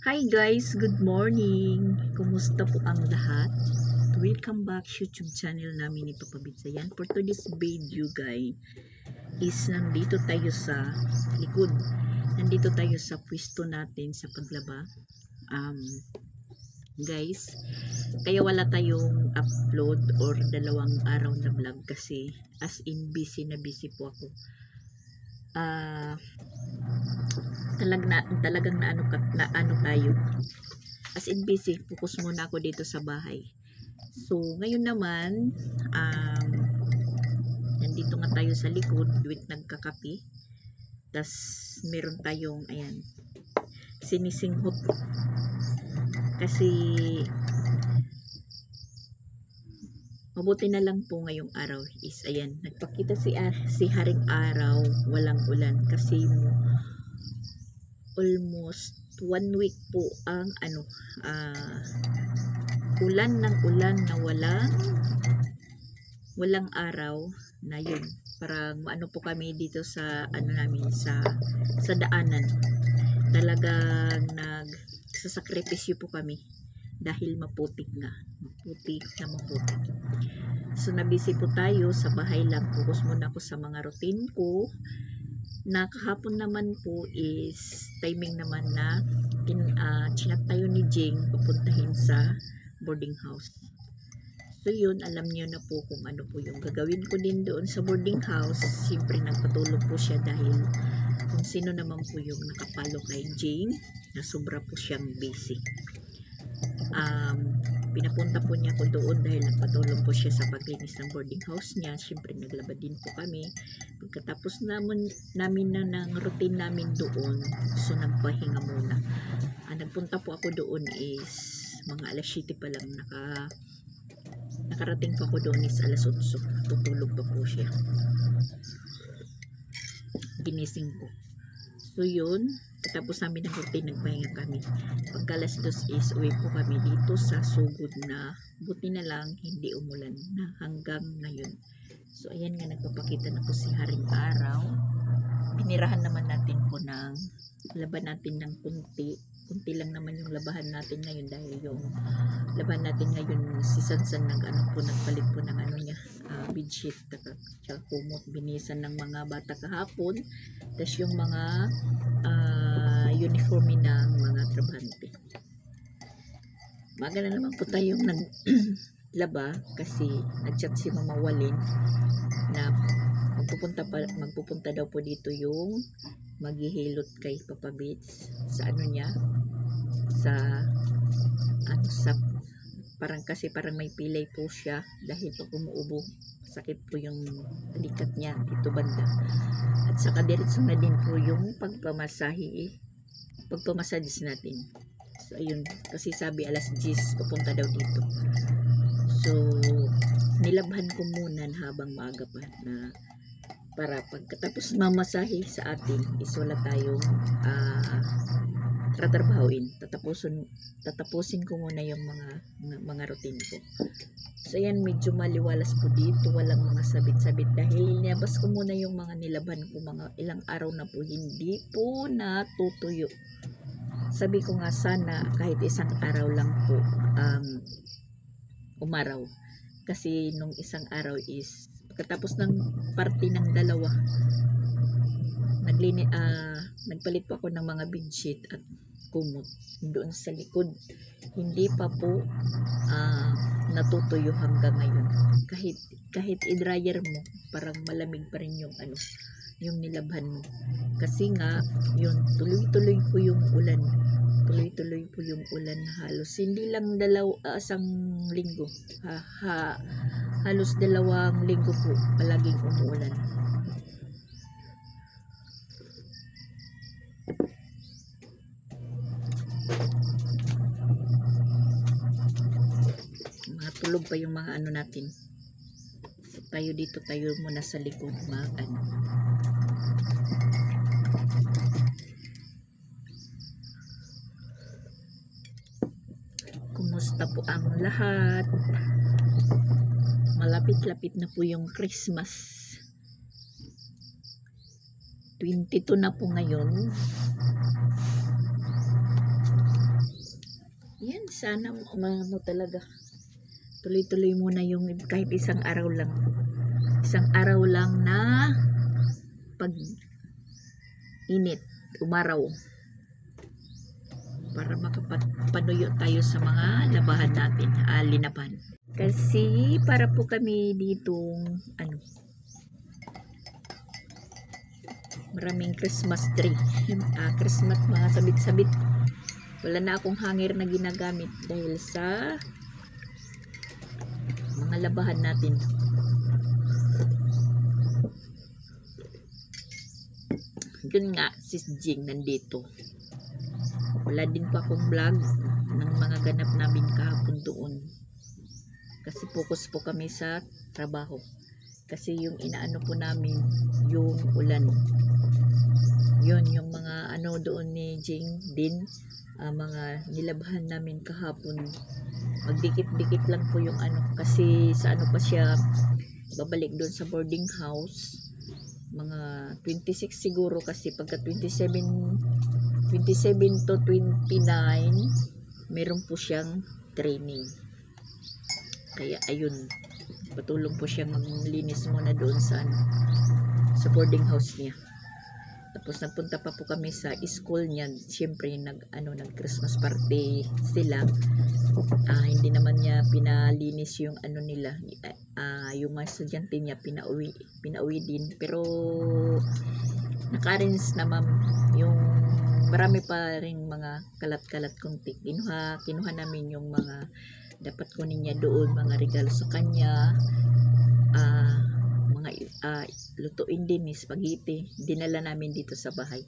Hi guys, good morning. Kumusta po ang lahat? Welcome back sa YouTube channel namin ni Papa Bitsayan. For today's video guys, is nandito tayo sa likod. Nandito tayo sa pwesto natin sa paglaba. Guys, kaya wala tayong upload or dalawang araw na vlog kasi as in busy po ako. Talagang naano tayo. As in busy, focus muna ako dito sa bahay. So, ngayon naman, nandito nga tayo sa likod with nagkakape. Tas meron tayong, ayan, sinisinghot. Kasi, mabuti na lang po ngayong araw is, ayan, nagpakita si Haring Araw, walang ulan. Kasi, almost 1 week po ang ulan ng ulan na walang araw na yun. Parang ano po kami dito sa namin sa daanan. Talagang nagsasakripisyo po kami dahil maputik. So nabisi po tayo sa bahay lang. Focus muna ako sa mga routine ko. Na kahapon naman po is timing naman na chinat tayo ni Jing pupuntahin sa boarding house. So yun, alam niyo na po kung ano po yung gagawin ko din doon sa boarding house. Siyempre nagpatulog po siya dahil kung sino naman po yung nakapalo kay Jing na sobra po siyang busy. Pinapunta po niya ako doon dahil nagpatulong po siya sa paglinis ng boarding house niya. Siyempre naglaba din po kami. Pagkatapos namin na ng routine namin doon, so nagpahinga muna. Nagpunta po ako doon is mga alas 7 pa lang. Nakarating po ako doon is alas 8. Tutulog pa po siya. Ginising ko. So yun, tapos namin ng routine, nagpahinga kami. Pagka alas 2 is uwi po kami dito sa sugod na buti na lang hindi umulan na hanggang ngayon. So ayan nga, nagpapakita na po si Haring Araw. Pinirahan naman natin po ng laban natin ng kunti lang naman yung labahan natin ngayon dahil yung laban natin ngayon si Sansan nagpalit po ng bedsheet tsaka kumot, binisan ng mga bata kahapon, tapos yung mga uniforme ng mga trabahante. Maga na naman po tayong naglaba kasi nagchat si Mama Walin na magpupunta daw po dito yung maghihilot kay Papa Bits sa parang may pilay po siya dahil pag umuubo sakit po yung balikat niya dito banda, at saka diretso na din po yung pagpamassage natin. So ayun, kasi sabi alas 10 pupunta daw dito. So nilabhan ko muna habang maaga pa na para pagkatapos mamasahe sa atin is wala tayong tatrabahuin. Tatapusin ko muna yung mga routine ko. So ayan, medyo maliwalas po dito, walang mga sabit-sabit dahil nilabas ko muna yung mga nilabhan ko, mga ilang araw na po hindi po natutuyo. Sabi ko nga sana kahit isang araw lang po umaraw, kasi nung isang araw is pagkatapos ng parte ng dalawa nagpalit po ako ng mga bedsheet at kumot doon sa likod. Hindi pa po natutuyo hanggang ngayon. Kahit i-dryer mo, parang malamig pa rin yung yung nilabhan mo. Kasi nga, yun, tuloy-tuloy po yung ulan. Tuloy-tuloy po yung ulan halos. Hindi lang isang linggo. Halos 2 linggo po palaging umuulan. Tulog pa yung mga natin. So, tayo muna sa likod Kumusta po ang lahat? Malapit-lapit na po yung Christmas. 22 na po ngayon. sana umano talaga. Tuloy-tuloy muna yung kahit isang araw lang. Isang araw lang na pag init, umaraw. Para makapanuyo tayo sa mga labahan natin, linaban. Kasi para po kami ditong maraming Christmas tree. Christmas, mga sabit-sabit. Wala na akong hanger na ginagamit dahil sa mga labahan natin. Yun nga, sis Jing nandito. Wala din pa akong vlog ng mga ganap namin kahapon doon. Kasi focus po kami sa trabaho. Kasi yung inaano po namin, yung ulan. Yun, yung mga doon ni Jing din, mga nilabahan namin kahapon. Magdikit-dikit lang po yung kasi sa pa siya babalik doon sa boarding house. Mga 26 siguro kasi pagka 27 to 29 meron po siyang training. Kaya ayun, patulong po siya maglinis muna doon sa boarding house niya. Tapos nagpunta pa po kami sa school niya. Siyempre nag Christmas party sila. Hindi naman niya pinalinis yung nila, yung mga estudyante niya pinauwi din, pero naka-arrange naman yung marami pa rin mga kalat-kalat konti. Kinuha namin yung mga dapat kunin niya doon, mga regalo sa kanya, mga lutuin din, spaghetti, dinala namin dito sa bahay.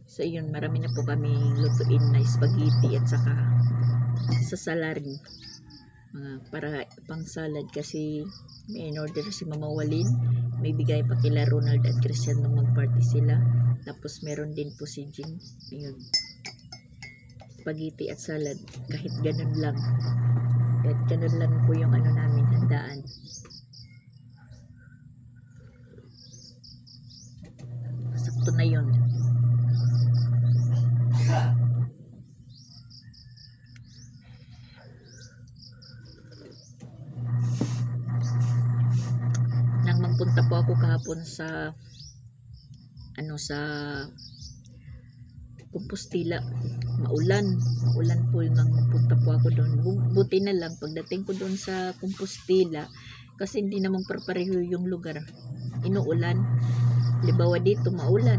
So yun, marami na po kami lutuin na spaghetti at saka sa salarin, para pang salad, kasi may in order si Mama Walin, may bigay pa kila Ronald at Christian nung mag-party sila. Tapos meron din po si Jing, ayun, spaghetti at salad. Kahit ganun lang po yung namin handaan. Sakto na yun. Nang magpunta po ako kahapon sa sa Compostela, maulan po nang magpunta po ako doon. Buti na lang pagdating ko doon sa Compostela, kasi hindi naman pareho yung lugar, inuulan. Libawa dito maulan,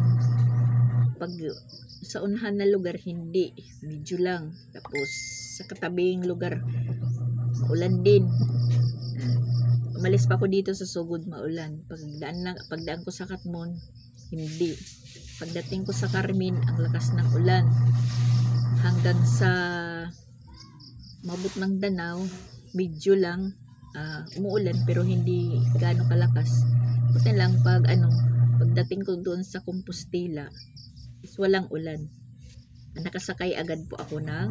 pag sa unahan na lugar hindi, medyo lang. Tapos sa katabing lugar maulan din. Umalis pa ako dito sa Sugod, maulan. Pagdaan ko sa Katmon, hindi. Pagdating ko sa Carmen, ang lakas ng ulan. Hanggang sa mabot ng Danau, medyo lang umuulan, pero hindi gaano kalakas. Buti lang pagdating ko doon sa Compostela, is walang ulan. Nakasakay agad po ako ng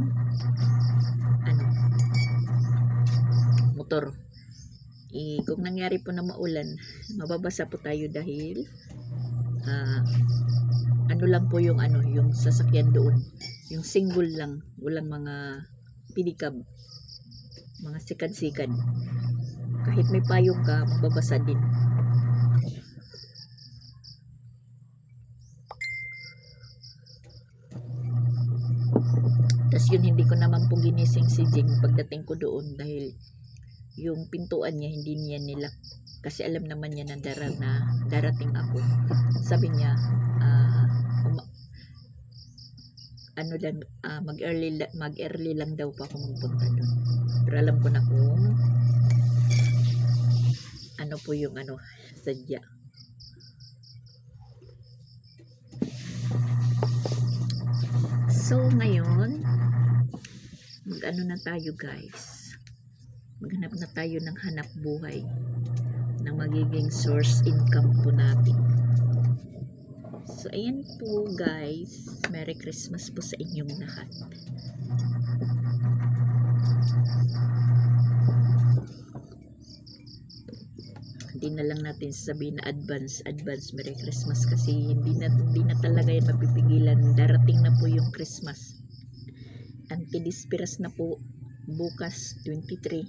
motor. Kung nangyari po na maulan, mababasa po tayo dahil lang po yung yung sasakyan doon, yung single lang, walang mga pinikab, mga sikad-sikad. Kahit may payong ka, mababasa din. Tapos yun, hindi ko naman po ginising si Jing pagdating ko doon dahil yung pintuan niya hindi niya nilak, kasi alam naman niya na darating ako. Sabi niya mag-early lang daw pa ako magpunta doon. Pero alam ko na kung po yung sadya. So ngayon, na tayo guys. Maghanap na tayo ng hanap buhay na magiging source income po natin. So ayan po guys, Merry Christmas po sa inyong lahat. Hindi na lang natin sasabihin na advance Merry Christmas, kasi hindi na talaga yan mapipigilan. Darating na po yung Christmas. Antidisperas na po bukas 23.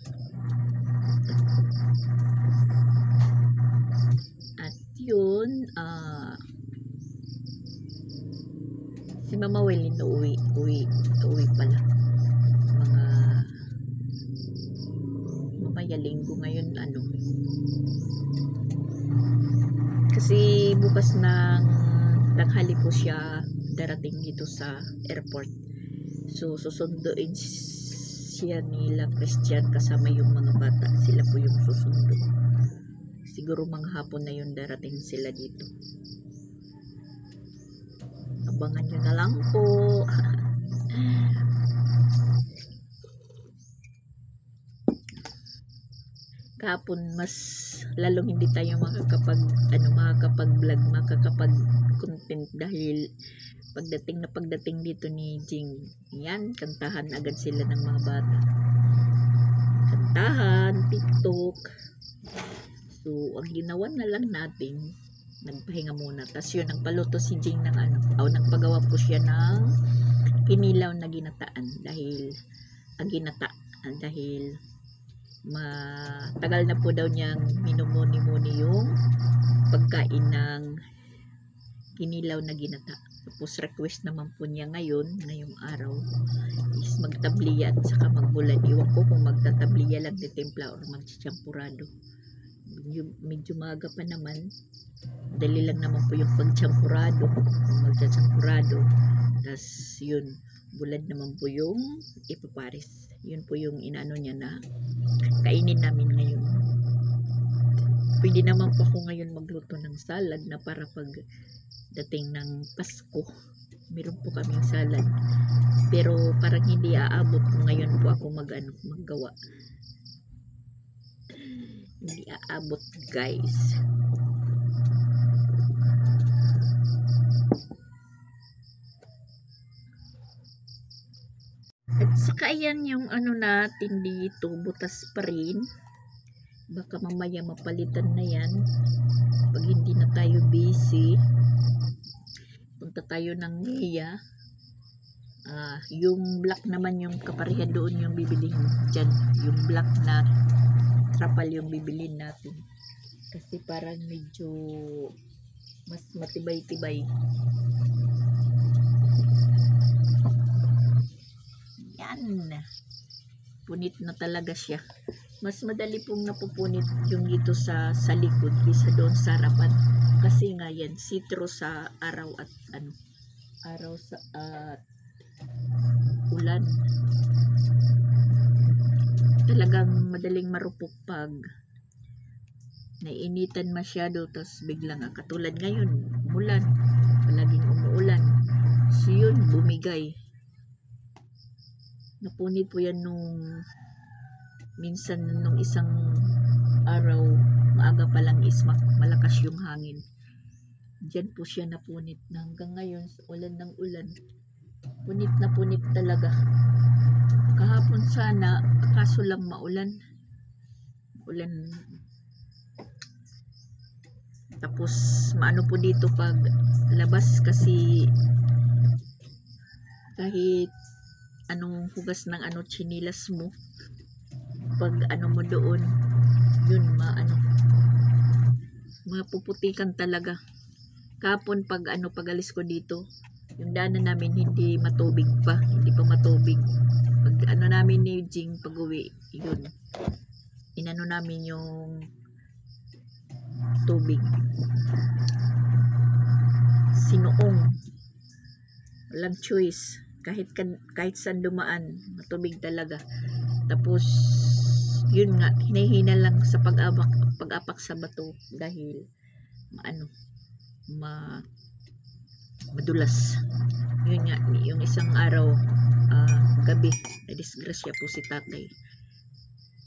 At yun, si Mama Welin uwi pala. Mga mamaya linggo ngayon, kasi bukas ng tanghali po siya darating dito sa airport. So susunduin siya nila Christian kasama yung mga bata. Sila po yung susundo. Siguro mga hapon na yun darating sila dito. Abangan nyo na lang po. Kahapon mas lalong hindi tayo makakapag-vlog, makakapag-content dahil pagdating dito ni Jing, yan, kantahan agad sila ng mga bata. Kantahan, TikTok. So, ang ginawa na lang natin, nagpahinga muna. Tapos yun, nagpaluto si Jing ng nagpagawa po siya ng kinilaw na ginataan dahil matagal na po daw niyang minumuni-muni yung pagkain ng kinilaw na ginata. Tapos request naman po niya ngayong araw is magtabliya at saka magbulan. Iwan ko kung magtatabliya lang de templa or magchampurado. Medyo maaga pa naman. Dali lang naman po yung pagchampurado. Magchampurado. Tapos yun, bulan naman po yung ipapares. Yun po yung inaano niya na kainin namin ngayon. Pwede naman po ako ngayon magluto ng salad na para pag dating ng Pasko, meron po kaming salad. Pero parang hindi aabot ngayon po ako maggawa. Hindi aabot, guys. At saka yan yung natin dito, butas pa rin. Baka mamaya mapalitan na yan. Pag hindi na tayo busy, punta tayo ng Mia. Yung black naman yung kapareha doon yung bibilin dyan. Yung black na trapal yung bibilin natin. Kasi parang medyo mas matibay-tibay. Yan. Punit na talaga siya. Mas madali pong napupunit yung dito sa likod kaysa doon sa harapan. Kasi nga yan, sitro sa araw at ulan. Talagang madaling marupok pag naiinitan masyado, tapos biglang katulad ngayon, umulan. Palaging umuulan. So yun, bumigay. Napunit po yan minsan nung isang araw, maaga pa lang is malakas yung hangin. Diyan po siya napunit na hanggang ngayon sa ulan ng ulan. Punit na punit talaga. Kahapon sana, kaso lang maulan. Ulan. Tapos maano po dito pag labas kasi kahit anong hugas ng chinilas mo, pag mo doon, yun mapuputikan talaga. Kapon pag alis ko dito, yung daanan namin hindi pa matubig. Pag namin ni Jing pag uwi, yun, inano namin yung tubig. Sinuong, walang choice. Kahit saan dumaan, matubig talaga. Tapos yun nga, hinihina lang sa pag-apak sa bato dahil madulas. Yun nga, yung isang araw, gabi, na disgrasya po si tatay.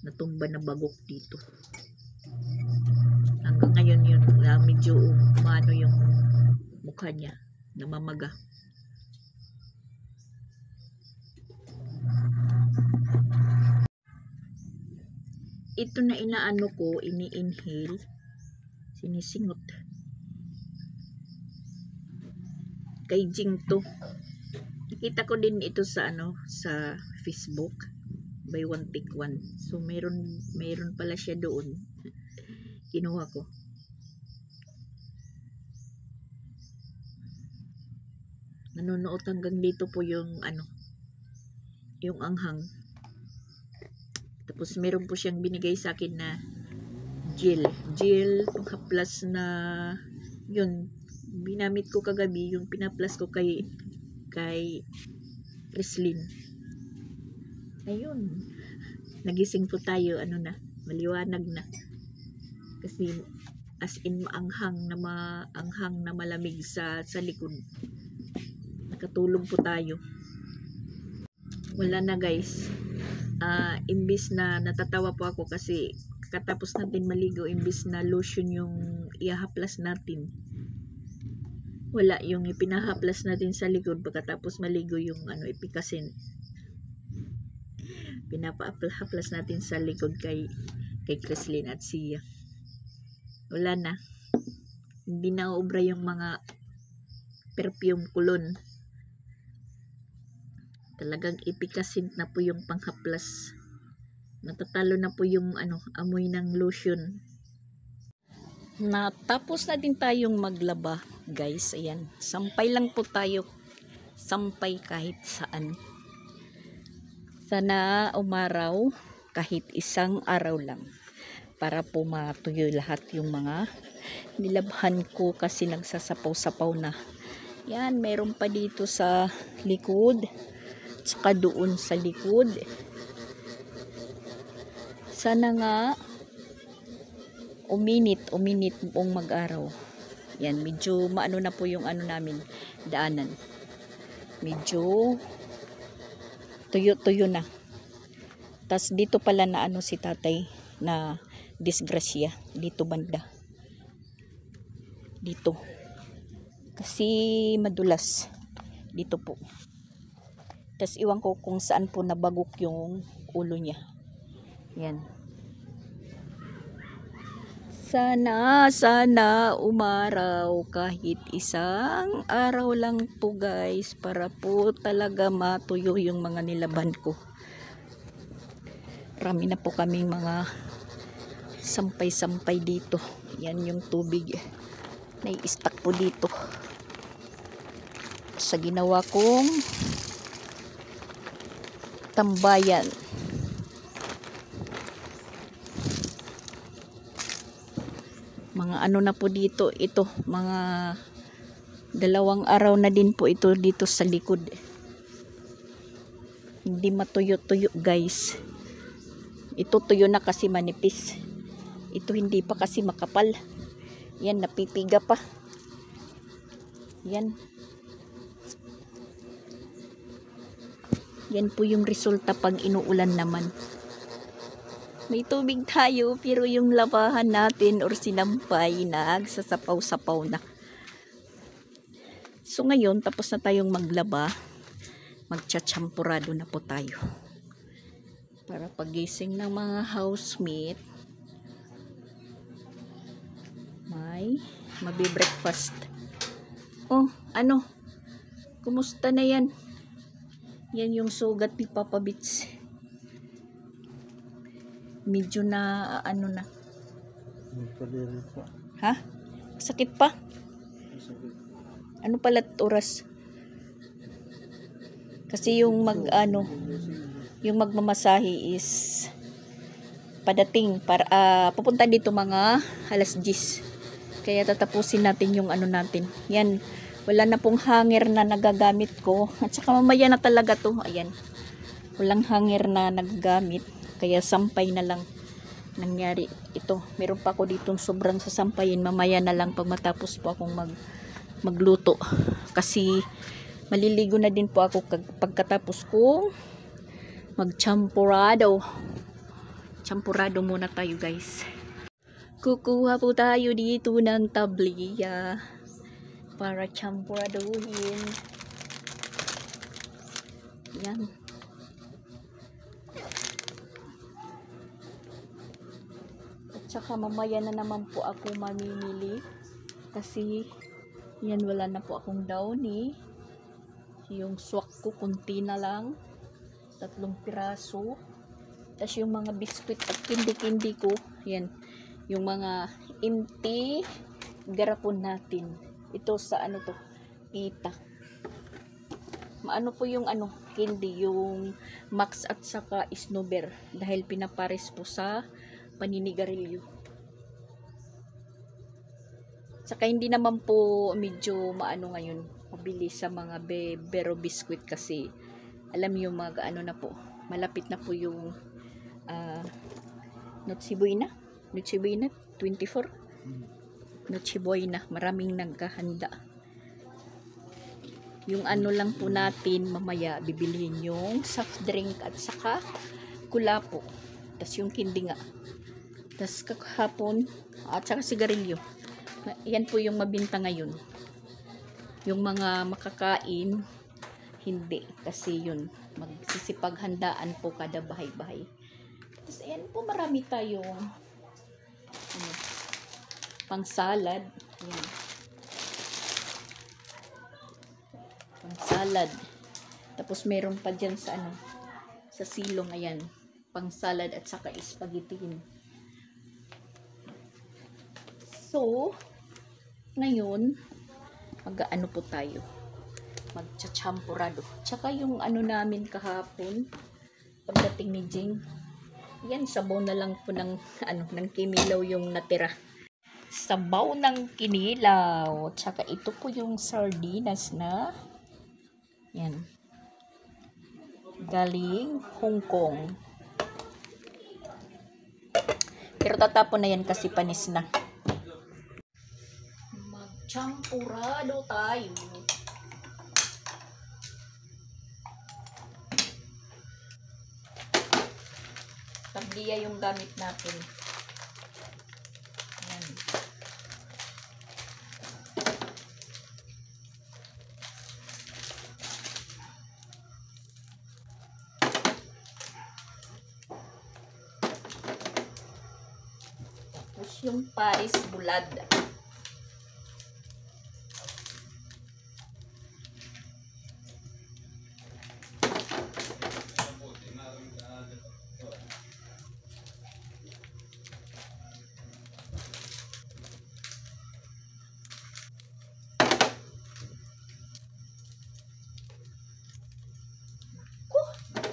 Natumba na bagok dito. Hanggang ngayon yun, medyo yung mukha niya, namamaga. Ito na ini-inhale, sinisingot. Kay Jing to. Nakita ko din ito sa Facebook. buy one take one. So meron pala siya doon. Kinuha ko. Nanonood hanggang dito po yung yung anghang. Tapos meron po siyang binigay sa akin na gel pang-haplas na yun. Binamit ko kagabi yung pinaplas ko kay Chrislyn. Ayun. Nagising po tayo, maliwanag na. Kasi as in maanghang na malamig sa likod. Nakatulog po tayo. Wala na guys. Imbis na natatawa po ako kasi katapos natin maligo, imbis na lotion yung ihahaplas natin. Wala, yung ipinahaplas natin sa likod pagkatapos maligo yung ipikasin. Pinapahaplas natin sa likod kay Chrislyn at siya. Wala na. Hindi na obra yung mga perfume cologne. Talagang ipikasin na po yung panghaplas. Natatalo na po yung amoy ng lotion. Natapos na din tayong maglaba, guys. Ayan, sampay lang po tayo. Sampay kahit saan. Sana umaraw kahit isang araw lang para po matuyo lahat yung mga nilabhan ko kasi nagsasapaw-sapaw na. Yan, meron pa dito sa likod. Tsaka doon sa likod. Sana nga uminit buong mag-araw. Yan, medyo maano na po yung namin, daanan. Medyo tuyo na. Tas dito pala na si tatay na disgrasya. Dito banda. Dito. Kasi madulas. Dito po. Tas iwan ko kung saan po nabagok yung ulo niya. Yan. Sana umaraw kahit isang araw lang po guys para po talaga matuyo yung mga nilaban ko. Marami na po kaming mga sampay-sampay dito. Yan yung tubig. Nai-stack po dito. Sa ginawa kong tambayan. Mga na po dito, ito, mga 2 araw na din po ito dito sa likod. Hindi matuyo-tuyo guys. Ito tuyo na kasi manipis. Ito hindi pa kasi makapal. Yan, napipiga pa. Yan. Yan po yung resulta pag inuulan naman. May tubig tayo pero yung labahan natin or sinampay nagsasapaw-sapaw na. So ngayon tapos na tayong maglaba, magchachampurado na po tayo. Para pagising ng mga housemate, may mabi-breakfast. Oh, kumusta na yan? Yan yung sugat ni Papa Bits. Medyo na na. Ha? Sakit pa? Ano pala oras? Kasi yung yung magmamasahe is padating para pupunta dito mga 10:00. Kaya tatapusin natin yung natin. Yan, wala na pong hanger na nagagamit ko. At saka mamaya na talaga to. Ayan. Walang hanger na nagagamit. Kaya sampay na lang nangyari ito. Meron pa ako ditong sobrang sasampayin. Mamaya na lang pag matapos po akong magluto. Kasi maliligo na din po ako pagkatapos kong magchampurado. Champurado muna tayo guys. Kukuha po tayo dito ng tabliya para champuraduhin. Yan. Tsaka mamaya na naman po ako mamimili kasi yan, wala na po akong downy. Yung swak ko kunti na lang, 3 piraso. Tapos yung mga biskwit at kindi-kindi ko, yan. Yung mga empty garapon natin. Ito sa ano to, pita. Maano po yung ano, hindi, yung Max at saka Snowber. Dahil pinapares po sa paninigarilyo. Saka hindi naman po medyo maano ngayon, mabilis sa mga Bero biscuit kasi alam niyo ano na po, malapit na po yung Noche Buena 24. Noche Buena, maraming nagkahanda. Yung ano lang po natin mamaya bibilihin yung soft drink at saka kulapo. Tas yung kindi nga. Tas kakahapon at saka sigarilyo. Yan po yung mabinta ngayon. Yung mga makakain hindi kasi yun magsisipaghandaan po kada bahay-bahay. Tas ayan po marami tayong pang salad. Ayan. Pang salad. Tapos meron pa dyan sa ano, sa silong, ayan, pang salad at saka spaghetti. So, ngayon, mag-ano po tayo, magchachampurado. Tsaka yung ano namin kahapon, pagdating ni Jing, yan, sabaw na lang po ng, ano, ng kinilaw yung natira. Sabaw ng kinilaw. Tsaka ito po yung sardinas na, yan, galing Hong Kong. Pero tatapon na yan kasi panis na. Champurado tayo. Tabliya yung gamit natin. Ayan. Tapos yung Paris bulad.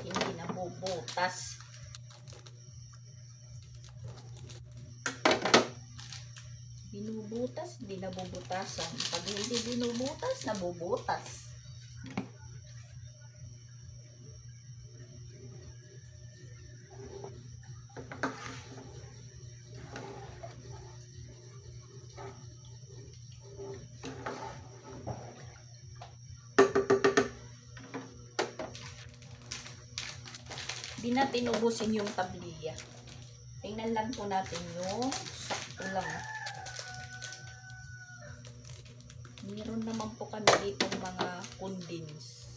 Hindi na bubutas. Binubutas, hindi nabubutasan. Pag hindi binubutas, nabubutas. Hindi natin ubusin yung tabliya. Tingnan lang po natin yung sakto lang. Meron naman po kami dito mga condensed.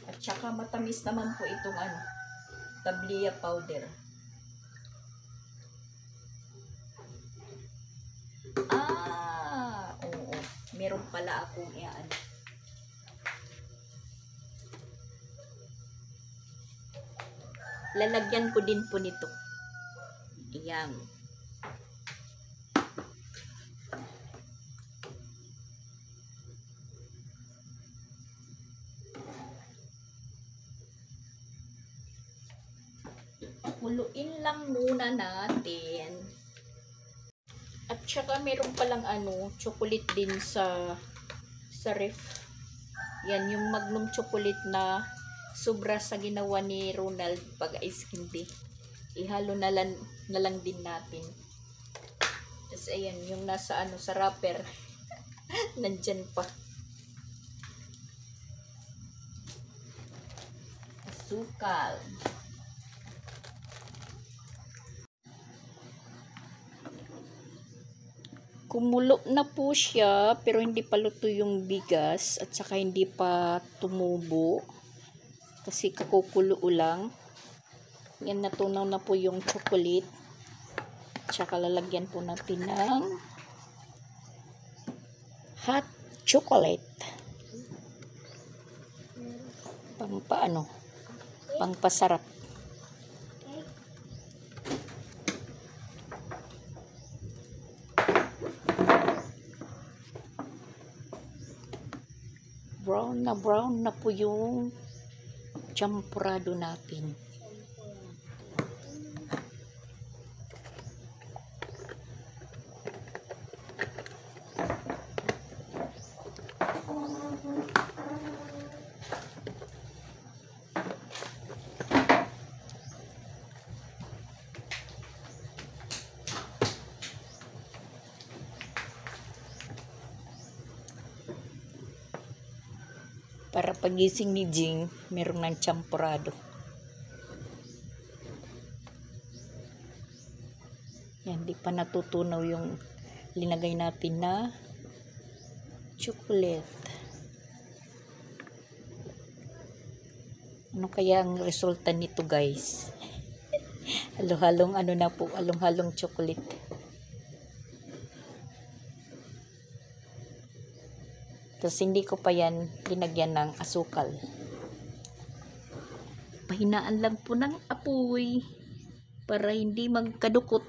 At saka matamis naman po itong ano, tabliya powder. Oo. Meron pala akong iaan. Lalagyan ko din po nito. Ayan. Kuluin lang muna natin. At saka meron palang ano, chocolate din sa ref. Yan yung Magnum chocolate na sobra sa ginawa ni Ronald pag ice candy. Ihalo na lang din natin. Tapos ayan, yung nasa ano, sa wrapper. Nandyan pa. Asukal. Kumulo na po siya, pero hindi pa luto yung bigas at saka hindi pa tumubo. Kasi kakukulo lang. Yan, natunaw na po yung chocolate. Tsaka lalagyan po natin ng hot chocolate. pang paano, pang pasarap. Brown na po yung champurado natin. Para pagising ni Jing, meron ng champurado. Yan, di pa natutunaw yung linagay natin na chocolate. Ano kaya ang resulta nito, guys? Halo-halong ano na po, halong-halong chocolate. Tapos hindi ko pa yan linagyan ng asukal. Pahinaan lang po ng apoy para hindi magkadukot.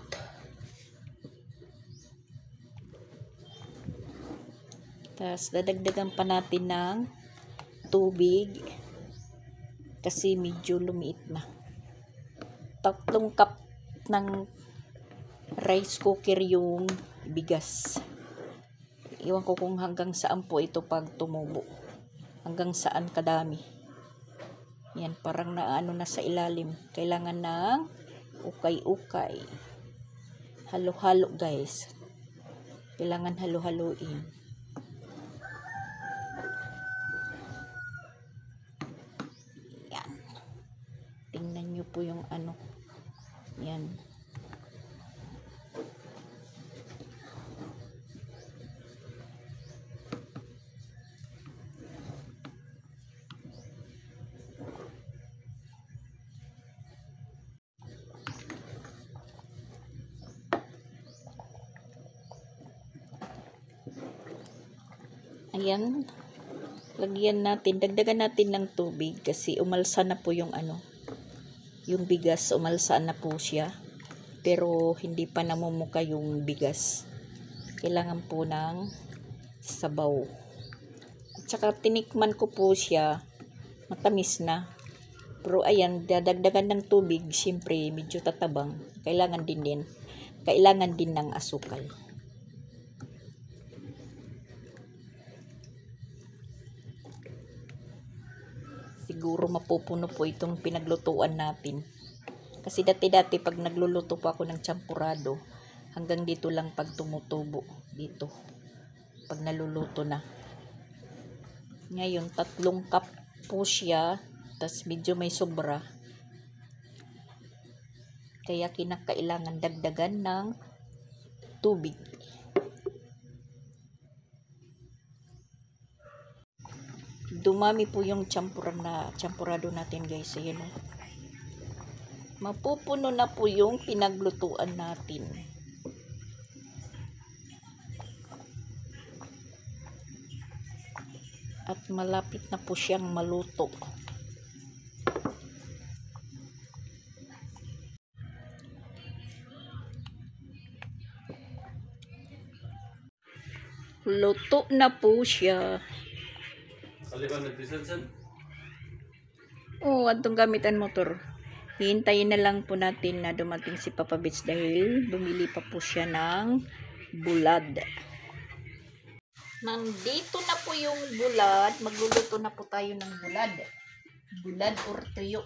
Tapos dadagdagan pa natin ng tubig kasi medyo lumiit na. 3 cup ng rice cooker yung bigas. Iwan ko kung hanggang saan po ito pag tumubo. Hanggang saan kadami. Yan, parang naano na sa ilalim. Kailangan ng ukay-ukay. Halo-halo, guys. Kailangan halo-haloin. Yan. Tingnan nyo po yung ano. Yan. Ayan, lagyan natin, dagdagan natin ng tubig kasi umalsa na po yung ano, yung bigas, umalsa na po siya. Pero hindi pa namumuka yung bigas. Kailangan po ng sabaw. At saka tinikman ko po siya, matamis na. Pero ayan, dadagdagan ng tubig, siyempre medyo tatabang. Kailangan din ng asukal. Siguro mapupuno po itong pinaglutuan natin. Kasi dati pag nagluluto po ako ng champurado, hanggang dito lang pag tumutubo. Dito. Pag naluluto na. Ngayon, 3 cup po siya. Tas medyo may sobra. Kaya kinakailangan dagdagan ng tubig. Dumami po yung champurado natin, guys. Ayan o. Mapupuno na po yung pinaglutuan natin. At malapit na po siyang maluto. Luto na po siya. Oh, atong gamitan motor. Hihintayin na lang po natin na dumating si Papa Bits dahil bumili pa po siya ng bulad. Nandito na po yung bulad. Magluluto na po tayo ng bulad. Bulad or tuyo.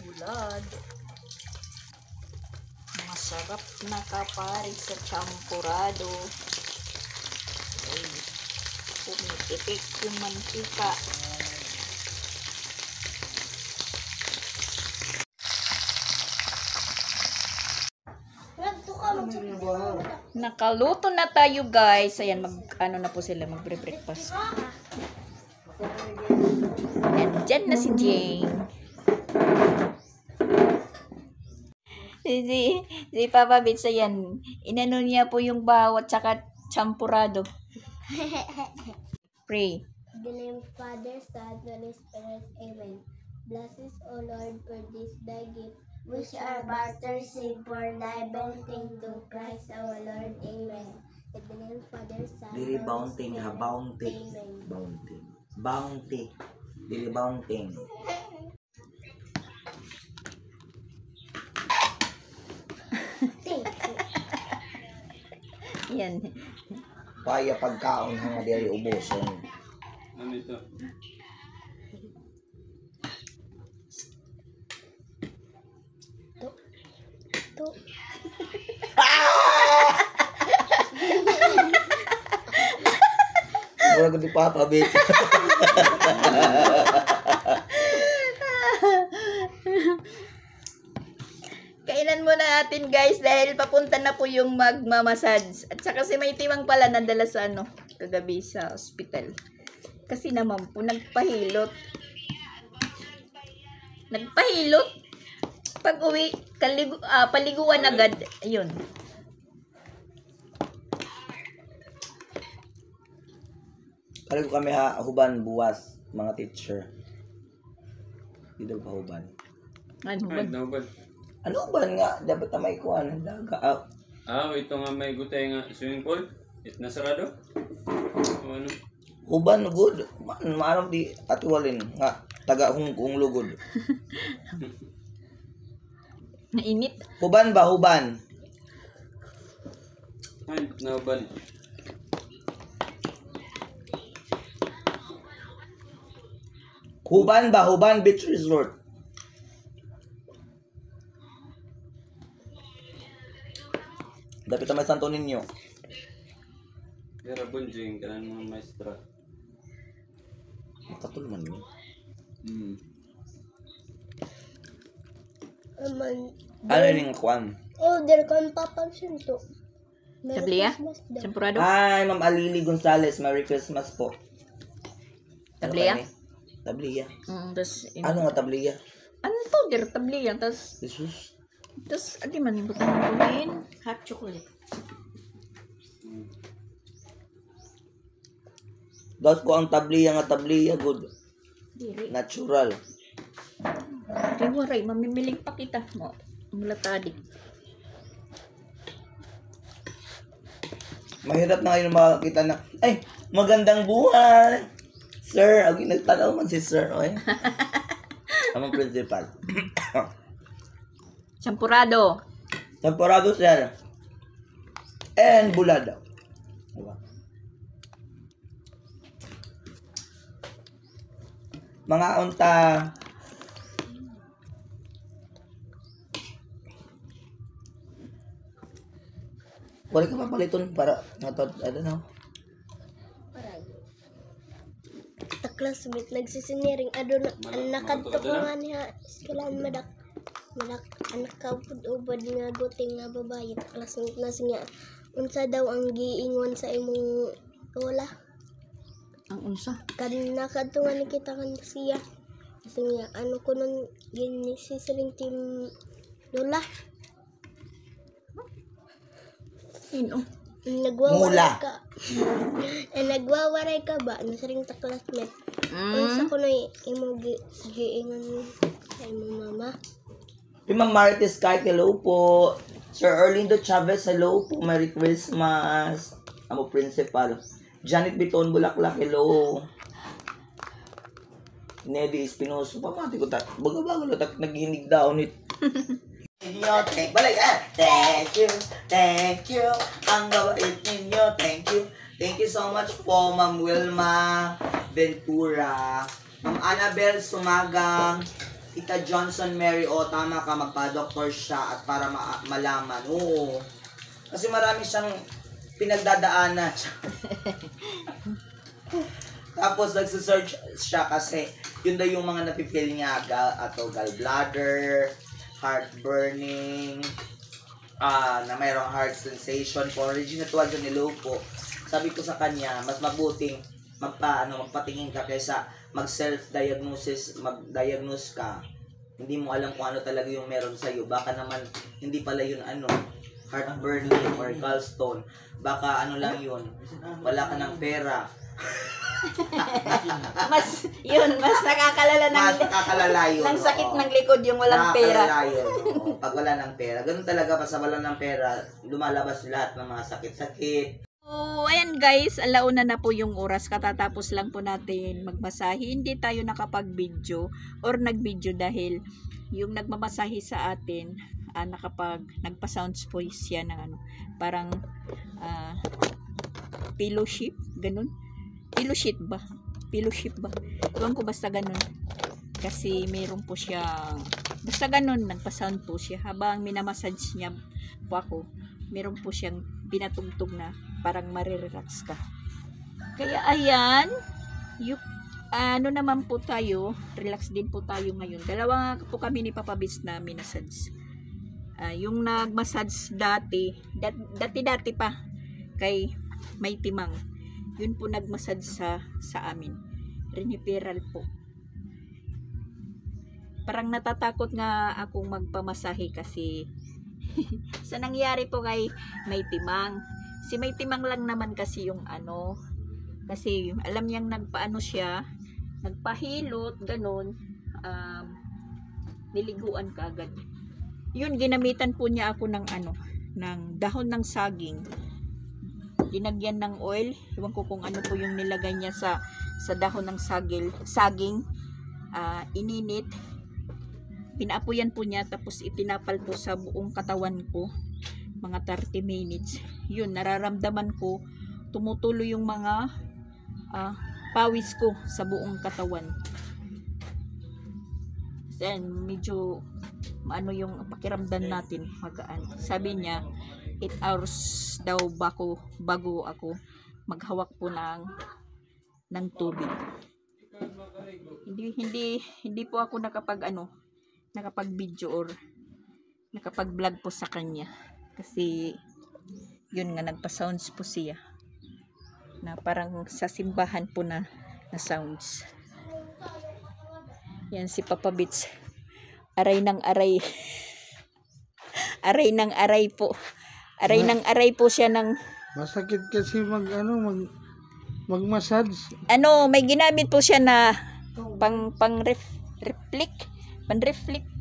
Bulad. Masarap na kapari sa champurado. Ay, pumitik yung mantika. nakaluto na tayo guys. Ayan, ano na po sila, magbre-breakfast. And dyan na si Jane. Si Papa Bits, ayan, inano niya po yung bawat tsaka champurado. Pray. In the name of Father, Son, Holy Spirit, Amen. Bless us, O Lord, for this thy gift, which our barter sing for thy bounty to Christ our Lord. Amen. In the name of Father, Son, Dili Holy bounting ha, Spirit, bounty. Amen. Bounting. Bounty. Dili bounting. Thank you. Yan. Paya pagkaon nga dili ubuson. Ano ito? To. Wala ko di Papa Bits. Kainan muna natin guys dahil papunta na po yung magmamassage. At saka si may timang pala nadala sa kagabi sa ospital. Kasi naman po nagpahilot. Nagpahilot. Pag uwi, paliguan agad. Ayun. Kali ko kami huban buwas mga teacher. Di daw pa huban. Ano ba? Ay, naubad. Ano huban nga? Dapat na may kuhan. Daga. Ito nga may gutay nga swimming pool. Nasarado? O ano? Huban good. Maanong di atuwalin nga taga hung lugod. Nainit. Huban ba huban? Ay, naubad. Huban ba huban beach resort? Dapat may Santo Niño. Pero bunjing, kanan mga maestra. Makatulman niyo. Aman. Ano yung kuhan? Order kang papansin to. Tablia? Champurado? Hi, Ma'am Alili Gonzales. Merry Christmas po. Tablia? Tablia. Tas, Ano nga tablia? ano powder? Tablia. Tas, Jesus. adi man yung butang kumain. Hot chocolate. Dapat ko ang tablia nga tablia. Good. Diri. Natural. Riwaray, mamimiling pa kita mo. Ang latadi. Mahirap na ngayon makakita na, ay, magandang buhay. Sir, agi nagtanaw man si Sir, oy. Ang principal. Champurado. Temporado, sir. And bulado. Diba? Mga unta. Wala ka papaliton para natod, ano na. Aray. Ta classmate nagsisiniring adon nakadto ko nga niya iskilan madak anak ka ubod nga guting nga babae ta classmate na siya unsa daw ang giingon sa imong lola Ang unsa? kan nakadto nga nikita kan siya siya ano ko nang ginisisiring team lola Sino? nagwawaray ka nagwawaray ka ba nasaring ta classmate unsa ko na imong giingon sa imong mama. Ma'am Marites Kahit, hello po. Sir Orlindo Chavez, hello po. Merry Christmas. Amo principal. Janet Biton Bulaklak, hello. Nedy Espinoso, pamati ko ta. Baga-baga lo tak naghinig daw nit. Ninyo, thank you. Ang gawait ninyo, thank you. Thank you so much po, Ma'am Wilma Ventura, Ma'am Annabel Sumagang, Tita Johnson Mary, tama ka, magpa-doktor siya at para malaman. Oo. Kasi marami siyang pinagdadaanan. Tapos nagsisearch siya kasi yun daw yung mga napipil niya, gallbladder, heartburning, na mayroong heart sensation po, original tuwan ni Lou po. Sabi ko sa kanya, mas mabuting magpatingin ka kaysa mag-diagnose ka. Hindi mo alam kung ano talaga yung meron sa iyo. Baka naman hindi pala yun heart burning or gallstone. Baka lang yun. Wala ka ng pera. mas nakakalala Mas nakakalala yun. ng sakit oo. ng likod yung walang pera. Nakakalala yun. Oo, pag wala ng pera. Ganun talaga, basta wala ng pera, lumalabas lahat ng mga sakit-sakit. So, ayan guys, alauna na po yung oras. Katatapos lang po natin magmasahe. Hindi tayo nakapag-video or nag-video dahil yung nagmamasahe sa atin, nagpa-sounds voice siya ng parang fellowship, ganun. Fellowship ba? Iwan ko basta ganun. Kasi meron po siya, basta ganun, nagpa-sound po siya. Habang minamassage niya po ako, meron po siyang pinatugtog na parang marirelax ka. Kaya ayan, naman po tayo, relax din po tayo ngayon. Dalawa po kami ni Papa Bis na minasage. Yung nag-massage dati pa kay May Timang. Yun po nag-massage sa amin. Riniperal po. Parang natatakot nga akong magpamasahe kasi sa nangyari po kay May Timang. Si May Timang lang naman kasi yung kasi alam niyang siya, nagpahilot, ganun, niliguan ka agad. Yun, ginamitan po niya ako ng ng dahon ng saging. Dinagyan ng oil, iwan ko kung ano po yung nilagay niya sa dahon ng saging, ininit, pinaapuyan po niya, tapos itinapal po sa buong katawan ko, mga 30 minutes. Yun, nararamdaman ko, tumutuloy yung mga pawis ko sa buong katawan. Then, medyo, yung pakiramdam natin, magaan. Sabi niya, 8 hours daw bago ako maghawak po ng tubig. Hindi po ako nakapag-video or nakapag-vlog po sa kanya. Kasi yun nga, nagpa-sounds po siya. Na parang sa simbahan po na sounds. Yan si Papa Bits. Aray ng aray. Aray ng aray po. Aray ng aray po siya ng... Masakit kasi mag-massage. May ginamit po siya na pang-reflect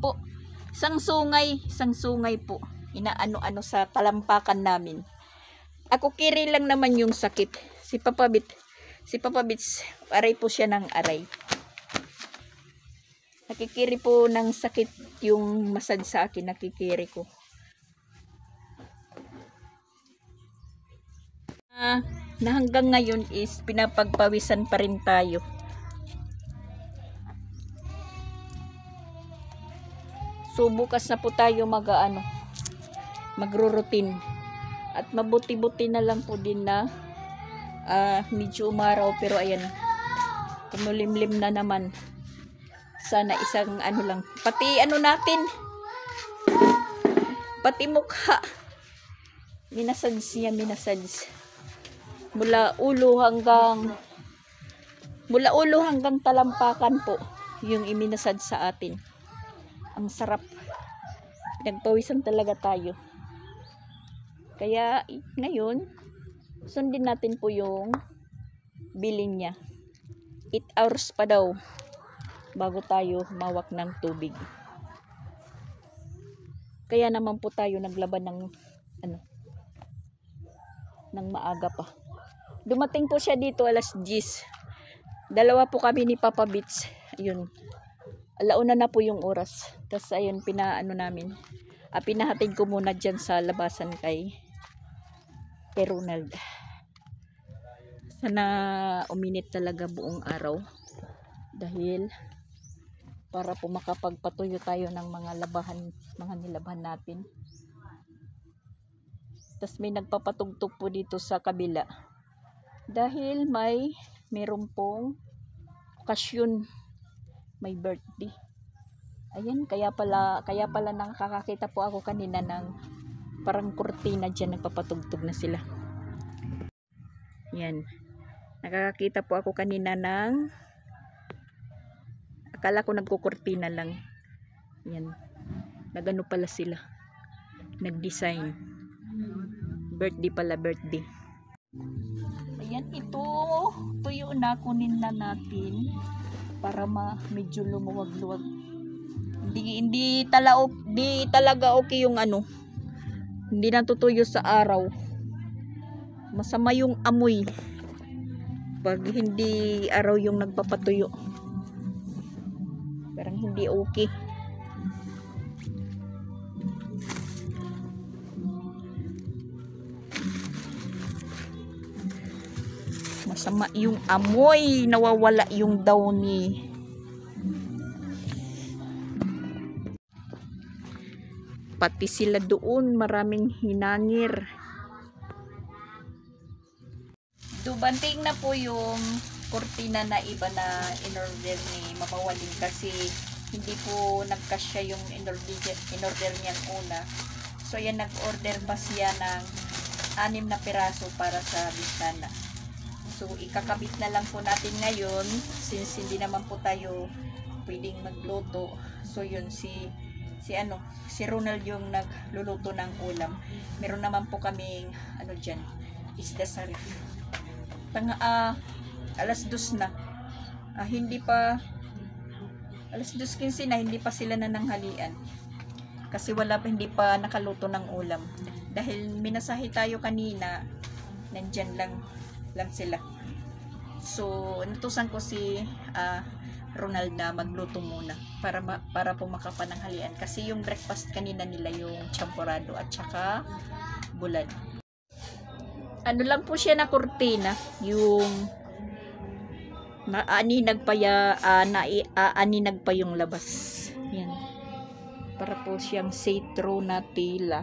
po. Isang sungay po. Inaano sa talampakan namin. Ako kiri lang naman yung sakit. Si Papa Bits, aray po siya ng aray. Nakikiri po ng sakit yung massage sa akin, nakikiri ko. Na hanggang ngayon is pinapagpawisan pa rin tayo. So bukas na po tayo magro-routine. At mabuti-buti na lang po din na medyo umaraw, pero ayan, kumulimlim na naman. Sana isang lang. Pati natin. Pati mukha. Minasage siya, minasage. Mula ulo hanggang talampakan po yung iminasad sa atin. Ang sarap. Nagpawisan talaga tayo. Kaya ngayon, sundin natin po yung bilin niya. 8 hours pa daw bago tayo mawak ng tubig. Kaya naman po tayo naglaban ng maaga pa. Dumating po siya dito alas 10. Dalawa po kami ni Papa Bits. Ayun. Alauna na po yung oras. Tapos ayun, namin. Pinahatid ko muna dyan sa labasan kay Ronald. Sana uminit talaga buong araw. Dahil para po makapagpatuyo tayo ng mga nilabahan natin. Tapos may nagpapatugtog po dito sa kabila. Dahil meron pong okasyon, may birthday. Ayan, kaya pala nakakakita po ako kanina ng parang kurtina dyan, nagpapatugtog na sila. Yan. Nakakakita po ako kanina ng, akala ko nagkukurtina lang. Yan. Nagano pala sila. Nag-design. Birthday pala, birthday. Ayan, ito. Tuyo na, kunin na natin para medyo lumuwag-luwag. Hindi talaga okay yung ano. Hindi natutuyo sa araw. Masama yung amoy pag hindi araw yung nagpapatuyo. Parang hindi okay. Masama yung amoy, nawawala yung downy. Pati sila doon, maraming hinangir. Dubanting na po yung kurtina na iba na in-order ni Mama Waling kasi hindi po nagkasya yung in-order niyang una. So yan, nag-order pa siya ng 6 na piraso para sa bintana. So ikakabit na lang po natin ngayon since hindi naman po tayo pwedeng magluto. So yun, si Ronald yung nagluluto ng ulam. Meron naman po kaming dyan, isda sa ref. Alas 2 na. Hindi pa alas 2:15 na, hindi pa sila nananghalian. Kasi hindi pa nakaluto ng ulam. Dahil minasahe tayo kanina, nandyan lang sila. So, natusan ko si Ronald na magluto muna para po makapananghalian. Kasi yung breakfast kanina nila yung champorado at saka bulad. Ano lang po siya na kurtina, yung naaninag pa yung labas. Yan. Para po siyang setro na tela.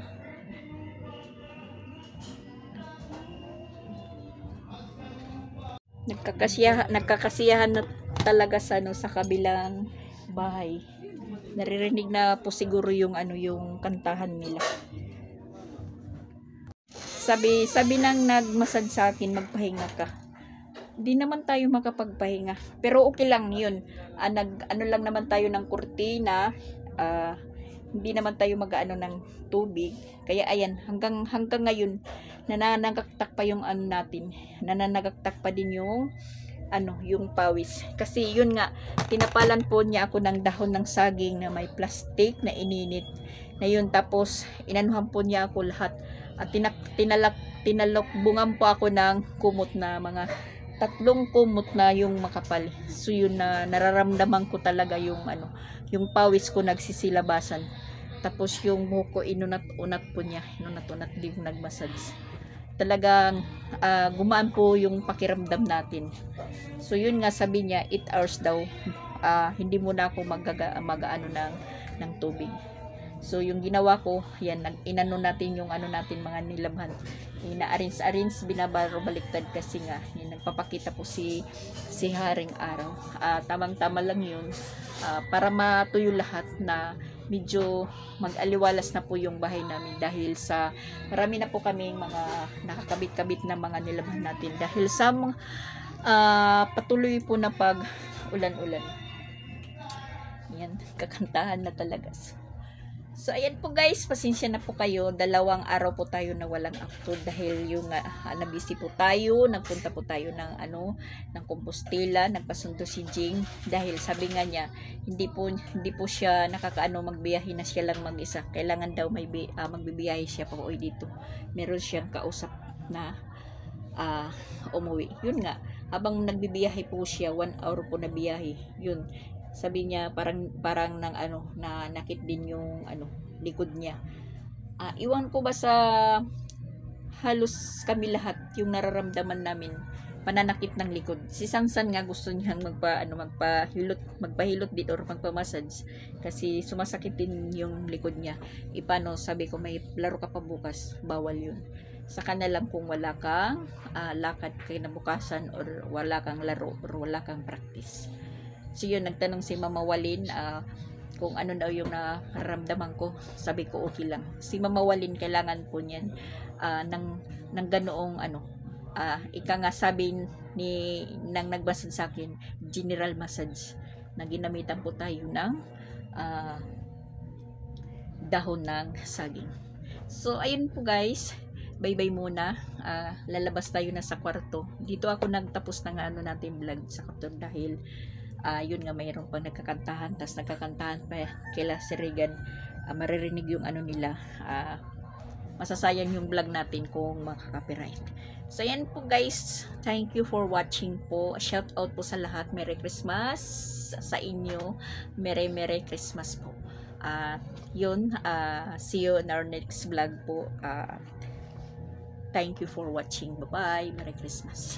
Nagkakasiyahan na talaga sa kabilang bahay. Naririnig na po siguro yung yung kantahan nila. Sabi nang nagmasad sa akin, magpahinga ka. Di naman tayo makapagpahinga. Pero okay lang yun. Lang naman tayo ng kurtina. Hindi naman tayo ng tubig. Kaya ayan, hanggang ngayon, nananagaktak pa yung natin. Nananagaktak pa din yung yung pawis. Kasi yun nga, tinapalan po niya ako ng dahon ng saging na may plastic na ininit. Na yun, tapos inanuhan po niya ako lahat. At tinalokbungan po ako ng kumot na mga 3 kumot na yung makapal. So yun na nararamdaman ko talaga yung yung pawis ko nagsisilabasan. Tapos yung muko inunat-unat po niya. Inunat-unat din nagmassage. Talagang gumaan po yung pakiramdam natin. So yun nga, sabi niya 8 hours daw. Hindi muna ako mag-ano ng tubig. So yung ginawa ko, yan, inano natin yung natin mga nilabhan. Ina-arrange, binabaro baliktad kasi nga yan, nagpapakita po si Haring Araw. Tamang-tama lang yun para matuyo lahat na medyo mag-aliwalas na po yung bahay namin dahil sa marami na po kaming mga nakakabit-kabit na mga nilabhan natin dahil sa patuloy po na pag ulan-ulan. Yan, kakantahan na talaga. So, ayan po guys, pasensya na po kayo. 2 araw po tayo na walang upload dahil yung nabisi po tayo, nagpunta po tayo ng Compostela, nagpasundo si Jing dahil sabi nga niya, hindi po siya magbiyahe na siya lang mag-isa. Kailangan daw magbibiyahe siya pa uwi dito. Meron siyang kausap na umuwi. Yun nga, habang nagbibiyahe po siya, 1 hour po na biyahe. Yun. Sabi niya parang na nakit din yung likod niya. Iwan ko ba sa halos kami lahat yung nararamdaman namin pananakit ng likod. Si Sansan nga gusto niyang magpahilot dito or magpamassage kasi sumasakit din yung likod niya. Ipano, sabi ko may laro ka pa bukas, bawal yun. Saka na lang kung wala kang lakad kinabukasan or wala kang laro or wala kang practice. So yun, nagtanong si Mama Walin, kung ano daw yung nararamdaman ko. Sabi ko okay lang. Si Mama Walin kailangan po niyan ng ganoong ika nga sabi nang nagbasad sa akin, general massage, na ginamitan po tayo ng dahon ng saging. So ayun po guys, bye bye muna. Lalabas tayo na sa kwarto. Dito ako nagtapos ng natin vlog sa kapatid dahil yun nga, mayroon pang nagkakantahan, tas nagkakantahan pa kila si Regan, maririnig yung nila, masasayang yung vlog natin kung makaka-copyright. So yan po guys, thank you for watching po. Shout out po sa lahat, Merry Christmas sa inyo, Merry Christmas po. See you in our next vlog po. Thank you for watching, bye bye, Merry Christmas.